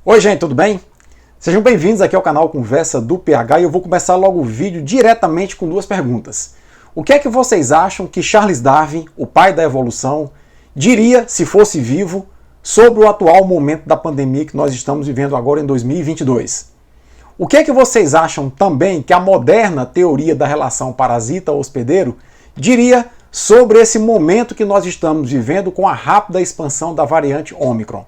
Oi gente, tudo bem? Sejam bem-vindos aqui ao canal Conversa do PH e eu vou começar logo o vídeo diretamente com duas perguntas. O que é que vocês acham que Charles Darwin, o pai da evolução, diria, se fosse vivo, sobre o atual momento da pandemia que nós estamos vivendo agora em 2022? O que é que vocês acham também que a moderna teoria da relação parasita-hospedeiro diria sobre esse momento que nós estamos vivendo com a rápida expansão da variante Ômicron?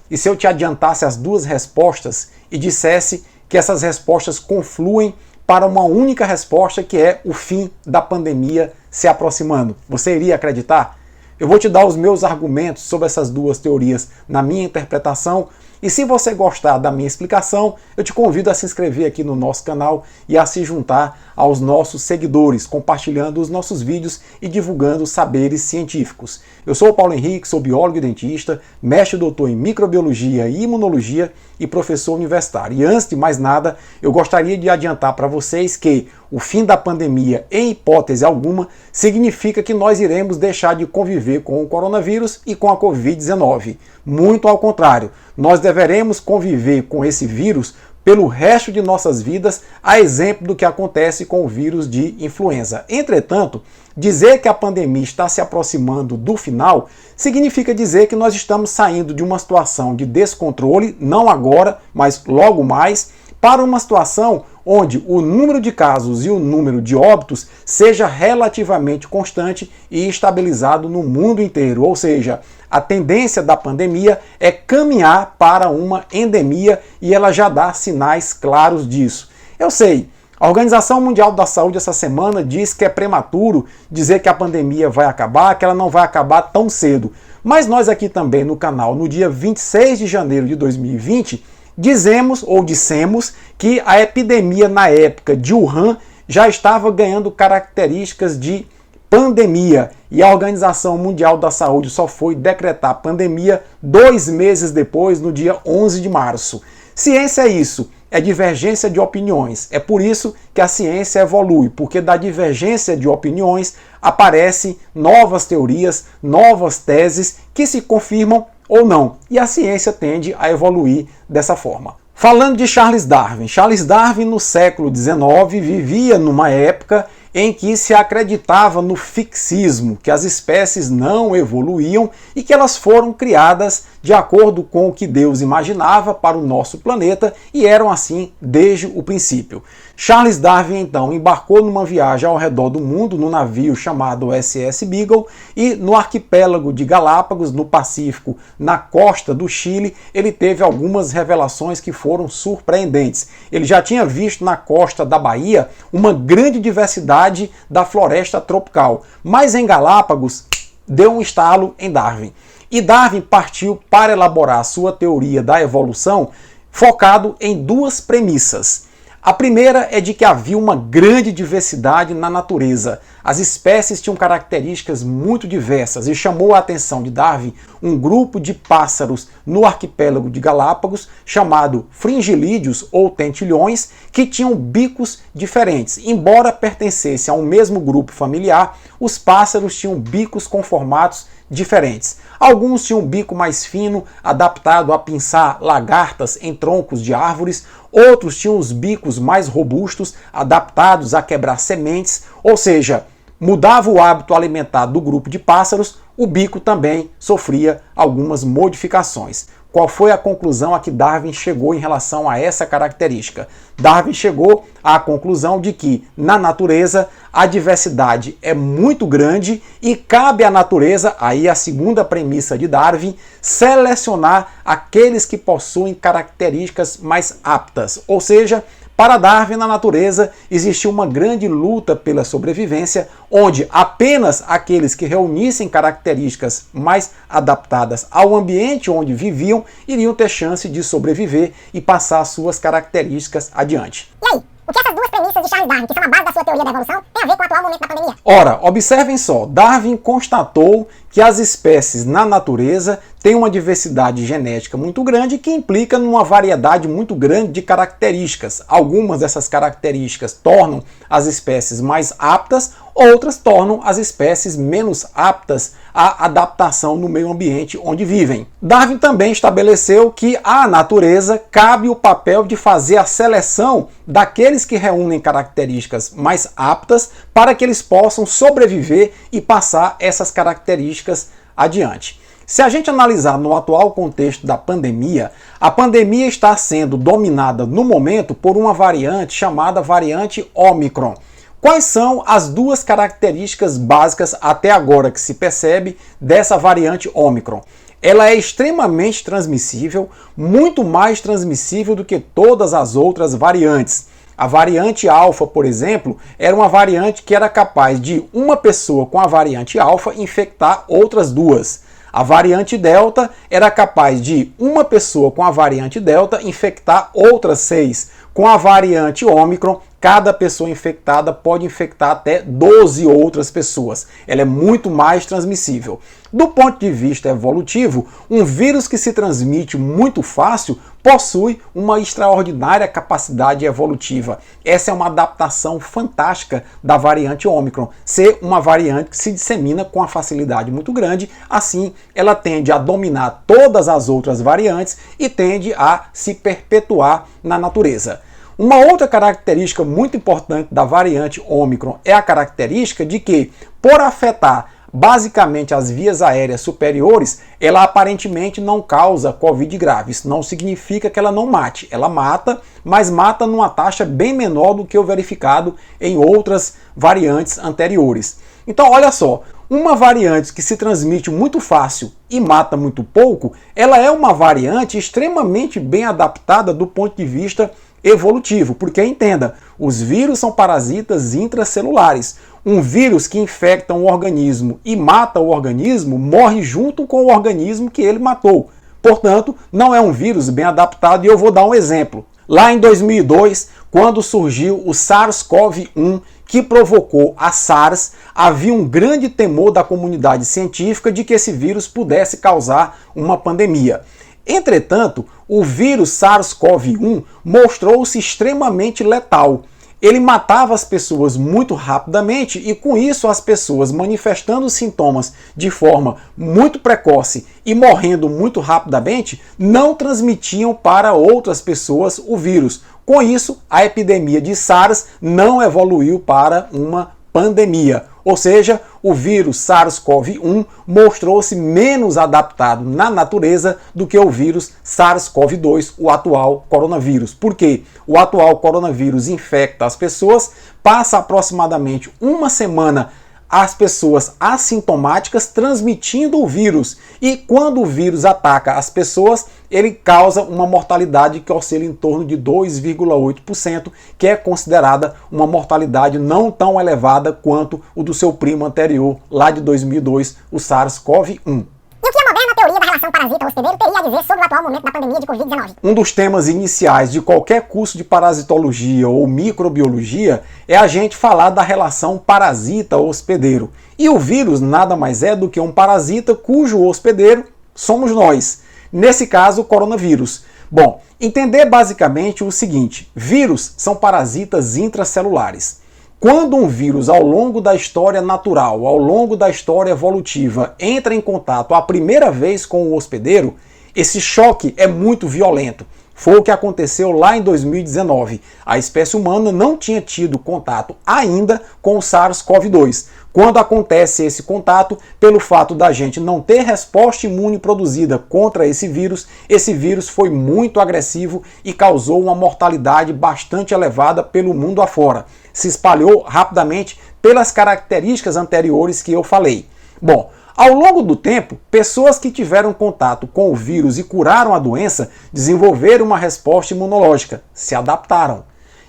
E se eu te adiantasse as duas respostas e dissesse que essas respostas confluem para uma única resposta, que é o fim da pandemia se aproximando? Você iria acreditar? Eu vou te dar os meus argumentos sobre essas duas teorias na minha interpretação. E se você gostar da minha explicação, eu te convido a se inscrever aqui no nosso canal e a se juntar aos nossos seguidores, compartilhando os nossos vídeos e divulgando saberes científicos. Eu sou o Paulo Henrique, sou biólogo e dentista, mestre e doutor em microbiologia e imunologia e professor universitário. E antes de mais nada, eu gostaria de adiantar para vocês que o fim da pandemia, em hipótese alguma, significa que nós iremos deixar de conviver com o coronavírus e com a Covid-19. Muito ao contrário, nós deveremos conviver com esse vírus pelo resto de nossas vidas, a exemplo do que acontece com o vírus de influenza. Entretanto, dizer que a pandemia está se aproximando do final significa dizer que nós estamos saindo de uma situação de descontrole, não agora, mas logo mais, para uma situação onde o número de casos e o número de óbitos seja relativamente constante e estabilizado no mundo inteiro. Ou seja, a tendência da pandemia é caminhar para uma endemia e ela já dá sinais claros disso. Eu sei, a Organização Mundial da Saúde essa semana diz que é prematuro dizer que a pandemia vai acabar, que ela não vai acabar tão cedo. Mas nós aqui também no canal, no dia 26 de janeiro de 2020, dissemos que a epidemia na época de Wuhan já estava ganhando características de pandemia e a Organização Mundial da Saúde só foi decretar pandemia 2 meses depois, no dia 11 de março. Ciência é isso, é divergência de opiniões. É por isso que a ciência evolui, porque da divergência de opiniões aparecem novas teorias, novas teses que se confirmam ou não. E a ciência tende a evoluir dessa forma. Falando de Charles Darwin no século XIX vivia numa época em que se acreditava no fixismo, que as espécies não evoluíam e que elas foram criadas de acordo com o que Deus imaginava para o nosso planeta e eram assim desde o princípio. Charles Darwin então embarcou numa viagem ao redor do mundo no navio chamado SS Beagle e no arquipélago de Galápagos, no Pacífico, na costa do Chile, ele teve algumas revelações que foram surpreendentes. Ele já tinha visto na costa da Bahia uma grande diversidade da floresta tropical, mas em Galápagos deu um estalo em Darwin. E Darwin partiu para elaborar sua teoria da evolução focado em duas premissas. A primeira é de que havia uma grande diversidade na natureza. As espécies tinham características muito diversas e chamou a atenção de Darwin um grupo de pássaros no arquipélago de Galápagos chamado fringilídeos ou tentilhões que tinham bicos diferentes. Embora pertencessem a um mesmo grupo familiar, os pássaros tinham bicos com formatos diferentes. Alguns tinham um bico mais fino, adaptado a pinçar lagartas em troncos de árvores, outros tinham os bicos mais robustos, adaptados a quebrar sementes, ou seja, mudava o hábito alimentar do grupo de pássaros, o bico também sofria algumas modificações. Qual foi a conclusão a que Darwin chegou em relação a essa característica? Darwin chegou à conclusão de que, na natureza, a diversidade é muito grande e cabe à natureza, aí a segunda premissa de Darwin, selecionar aqueles que possuem características mais aptas. Ou seja, para Darwin, na natureza, existia uma grande luta pela sobrevivência, onde apenas aqueles que reunissem características mais adaptadas ao ambiente onde viviam iriam ter chance de sobreviver e passar suas características adiante. E aí? O que essas duas premissas de Charles Darwin, que são a base da sua teoria da evolução, tem a ver com o atual momento da pandemia? Ora, observem só, Darwin constatou que as espécies na natureza têm uma diversidade genética muito grande que implica numa variedade muito grande de características. Algumas dessas características tornam as espécies mais aptas, outras tornam as espécies menos aptas à adaptação no meio ambiente onde vivem. Darwin também estabeleceu que à natureza cabe o papel de fazer a seleção daqueles que reúnem características mais aptas para que eles possam sobreviver e passar essas características adiante. Se a gente analisar no atual contexto da pandemia, a pandemia está sendo dominada no momento por uma variante chamada variante Ômicron. Quais são as duas características básicas até agora que se percebe dessa variante Ômicron? Ela é extremamente transmissível, muito mais transmissível do que todas as outras variantes. A variante alfa, por exemplo, era uma variante que era capaz de uma pessoa com a variante alfa infectar outras duas. A variante delta era capaz de uma pessoa com a variante delta infectar outras 6. Com a variante Ômicron, cada pessoa infectada pode infectar até 12 outras pessoas. Ela é muito mais transmissível. Do ponto de vista evolutivo, um vírus que se transmite muito fácil possui uma extraordinária capacidade evolutiva. Essa é uma adaptação fantástica da variante Ômicron, ser uma variante que se dissemina com uma facilidade muito grande, assim ela tende a dominar todas as outras variantes e tende a se perpetuar na natureza. Uma outra característica muito importante da variante Ômicron é a característica de que, por afetar basicamente as vias aéreas superiores, ela aparentemente não causa Covid grave. Isso não significa que ela não mate. Ela mata, mas mata numa taxa bem menor do que o verificado em outras variantes anteriores. Então, olha só, uma variante que se transmite muito fácil e mata muito pouco, ela é uma variante extremamente bem adaptada do ponto de vista evolutivo, porque entenda, os vírus são parasitas intracelulares. Um vírus que infecta um organismo e mata o organismo morre junto com o organismo que ele matou. Portanto, não é um vírus bem adaptado e eu vou dar um exemplo. Lá em 2002, quando surgiu o SARS-CoV-1, que provocou a SARS, havia um grande temor da comunidade científica de que esse vírus pudesse causar uma pandemia. Entretanto, o vírus SARS-CoV-1 mostrou-se extremamente letal. Ele matava as pessoas muito rapidamente e, com isso, as pessoas manifestando sintomas de forma muito precoce e morrendo muito rapidamente não transmitiam para outras pessoas o vírus. Com isso, a epidemia de SARS não evoluiu para uma pandemia. Ou seja, o vírus SARS-CoV-1 mostrou-se menos adaptado na natureza do que o vírus SARS-CoV-2, o atual coronavírus. Por quê? O atual coronavírus infecta as pessoas, passa aproximadamente uma semana as pessoas assintomáticas transmitindo o vírus. E quando o vírus ataca as pessoas, ele causa uma mortalidade que oscila em torno de 2,8%, que é considerada uma mortalidade não tão elevada quanto o do seu primo anterior, lá de 2002, o SARS-CoV-1. E o que a moderna teoria da relação parasita-hospedeiro teria a dizer sobre o atual momento da pandemia de Covid-19? Um dos temas iniciais de qualquer curso de parasitologia ou microbiologia é a gente falar da relação parasita-hospedeiro. E o vírus nada mais é do que um parasita cujo hospedeiro somos nós. Nesse caso, o coronavírus. Bom, entender basicamente o seguinte: vírus são parasitas intracelulares. Quando um vírus, ao longo da história natural, ao longo da história evolutiva, entra em contato a primeira vez com o hospedeiro, esse choque é muito violento. Foi o que aconteceu lá em 2019. A espécie humana não tinha tido contato ainda com o SARS-CoV-2. Quando acontece esse contato, pelo fato da gente não ter resposta imune produzida contra esse vírus foi muito agressivo e causou uma mortalidade bastante elevada pelo mundo afora. Se espalhou rapidamente pelas características anteriores que eu falei. Bom, ao longo do tempo, pessoas que tiveram contato com o vírus e curaram a doença desenvolveram uma resposta imunológica, se adaptaram.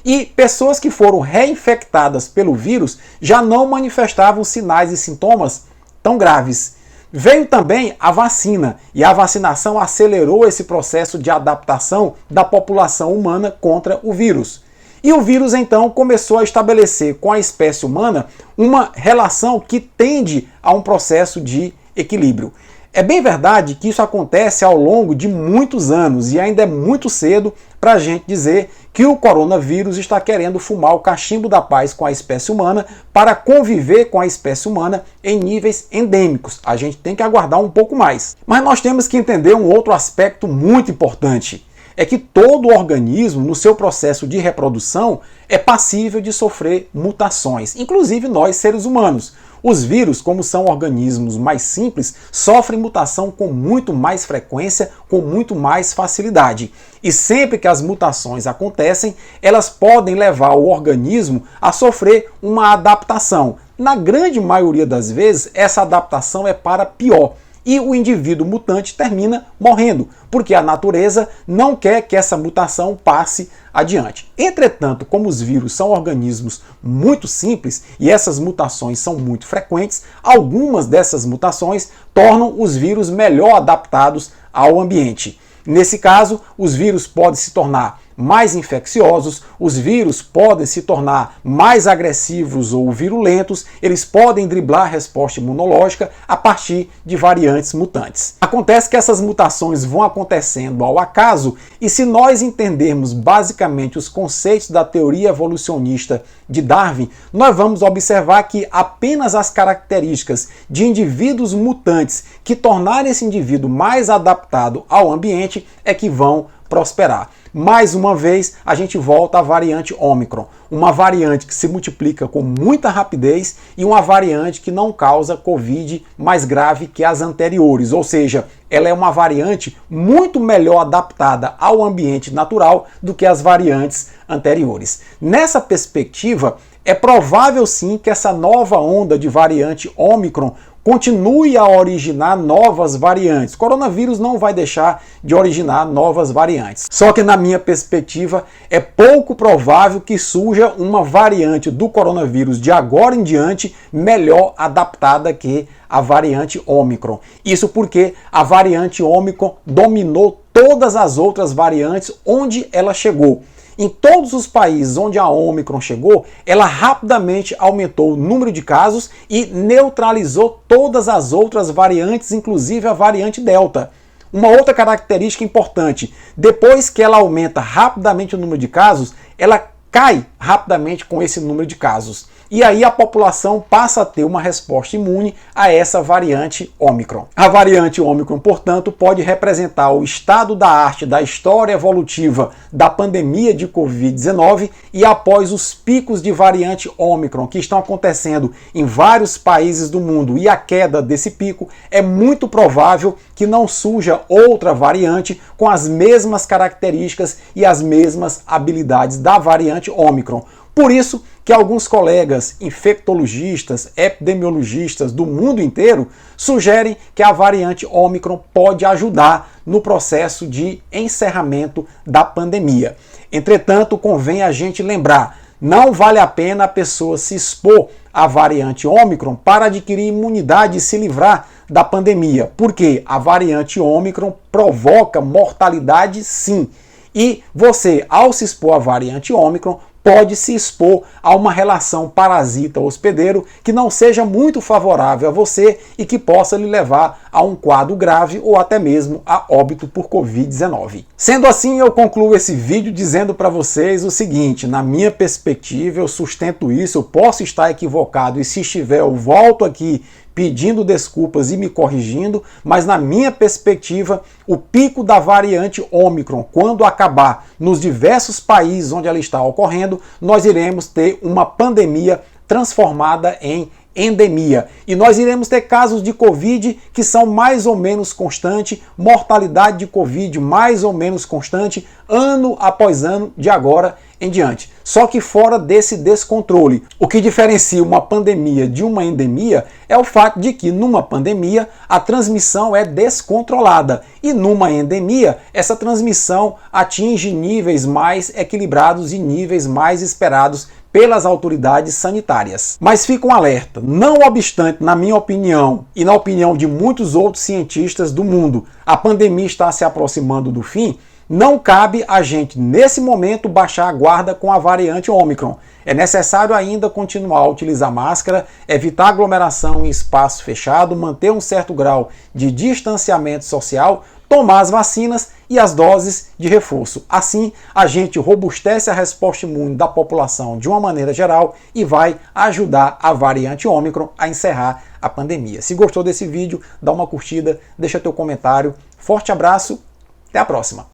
E pessoas que foram reinfectadas pelo vírus já não manifestavam sinais e sintomas tão graves. Veio também a vacina, e a vacinação acelerou esse processo de adaptação da população humana contra o vírus. E o vírus então começou a estabelecer com a espécie humana uma relação que tende a um processo de equilíbrio. É bem verdade que isso acontece ao longo de muitos anos e ainda é muito cedo para a gente dizer que o coronavírus está querendo fumar o cachimbo da paz com a espécie humana para conviver com a espécie humana em níveis endêmicos. A gente tem que aguardar um pouco mais. Mas nós temos que entender um outro aspecto muito importante. É que todo organismo, no seu processo de reprodução, é passível de sofrer mutações, inclusive nós, seres humanos. Os vírus, como são organismos mais simples, sofrem mutação com muito mais frequência, com muito mais facilidade. E sempre que as mutações acontecem, elas podem levar o organismo a sofrer uma adaptação. Na grande maioria das vezes, essa adaptação é para pior. E o indivíduo mutante termina morrendo, porque a natureza não quer que essa mutação passe adiante. Entretanto, como os vírus são organismos muito simples e essas mutações são muito frequentes, algumas dessas mutações tornam os vírus melhor adaptados ao ambiente. Nesse caso, os vírus podem se tornar mais infecciosos, os vírus podem se tornar mais agressivos ou virulentos, eles podem driblar a resposta imunológica a partir de variantes mutantes. Acontece que essas mutações vão acontecendo ao acaso e se nós entendermos basicamente os conceitos da teoria evolucionista de Darwin, nós vamos observar que apenas as características de indivíduos mutantes que tornarem esse indivíduo mais adaptado ao ambiente é que vão prosperar. Mais uma vez, a gente volta à variante Ômicron, uma variante que se multiplica com muita rapidez e uma variante que não causa Covid mais grave que as anteriores, ou seja, ela é uma variante muito melhor adaptada ao ambiente natural do que as variantes anteriores. Nessa perspectiva, é provável sim que essa nova onda de variante Ômicron continue a originar novas variantes. O coronavírus não vai deixar de originar novas variantes. Só que, na minha perspectiva, é pouco provável que surja uma variante do coronavírus de agora em diante melhor adaptada que a variante Ômicron. Isso porque a variante Ômicron dominou todas as outras variantes onde ela chegou. Em todos os países onde a Ômicron chegou, ela rapidamente aumentou o número de casos e neutralizou todas as outras variantes, inclusive a variante Delta. Uma outra característica importante, depois que ela aumenta rapidamente o número de casos, ela cai rapidamente com esse número de casos. E aí a população passa a ter uma resposta imune a essa variante Ômicron. A variante Ômicron, portanto, pode representar o estado da arte da história evolutiva da pandemia de Covid-19 e após os picos de variante Ômicron que estão acontecendo em vários países do mundo e a queda desse pico, é muito provável que não surja outra variante com as mesmas características e as mesmas habilidades da variante Ômicron. Por isso que alguns colegas infectologistas, epidemiologistas do mundo inteiro sugerem que a variante Ômicron pode ajudar no processo de encerramento da pandemia. Entretanto, convém a gente lembrar, não vale a pena a pessoa se expor à variante Ômicron para adquirir imunidade e se livrar da pandemia, porque a variante Ômicron provoca mortalidade sim. E você, ao se expor à variante Ômicron, pode se expor a uma relação parasita-hospedeiro que não seja muito favorável a você e que possa lhe levar a um quadro grave ou até mesmo a óbito por Covid-19. Sendo assim, eu concluo esse vídeo dizendo para vocês o seguinte: na minha perspectiva, eu sustento isso, eu posso estar equivocado e se estiver, eu volto aqui pedindo desculpas e me corrigindo, mas na minha perspectiva, o pico da variante Ômicron, quando acabar nos diversos países onde ela está ocorrendo, nós iremos ter uma pandemia transformada em endemia. E nós iremos ter casos de Covid que são mais ou menos constantes, mortalidade de Covid mais ou menos constante, ano após ano, de agora em diante. Só que fora desse descontrole. O que diferencia uma pandemia de uma endemia é o fato de que numa pandemia a transmissão é descontrolada e numa endemia essa transmissão atinge níveis mais equilibrados e níveis mais esperados pelas autoridades sanitárias. Mas fica um alerta, não obstante, na minha opinião e na opinião de muitos outros cientistas do mundo, a pandemia está se aproximando do fim, não cabe a gente, nesse momento, baixar a guarda com a variante Ômicron. É necessário ainda continuar a utilizar máscara, evitar aglomeração em espaço fechado, manter um certo grau de distanciamento social, tomar as vacinas e as doses de reforço. Assim, a gente robustece a resposta imune da população de uma maneira geral e vai ajudar a variante Ômicron a encerrar a pandemia. Se gostou desse vídeo, dá uma curtida, deixa teu comentário. Forte abraço, até a próxima!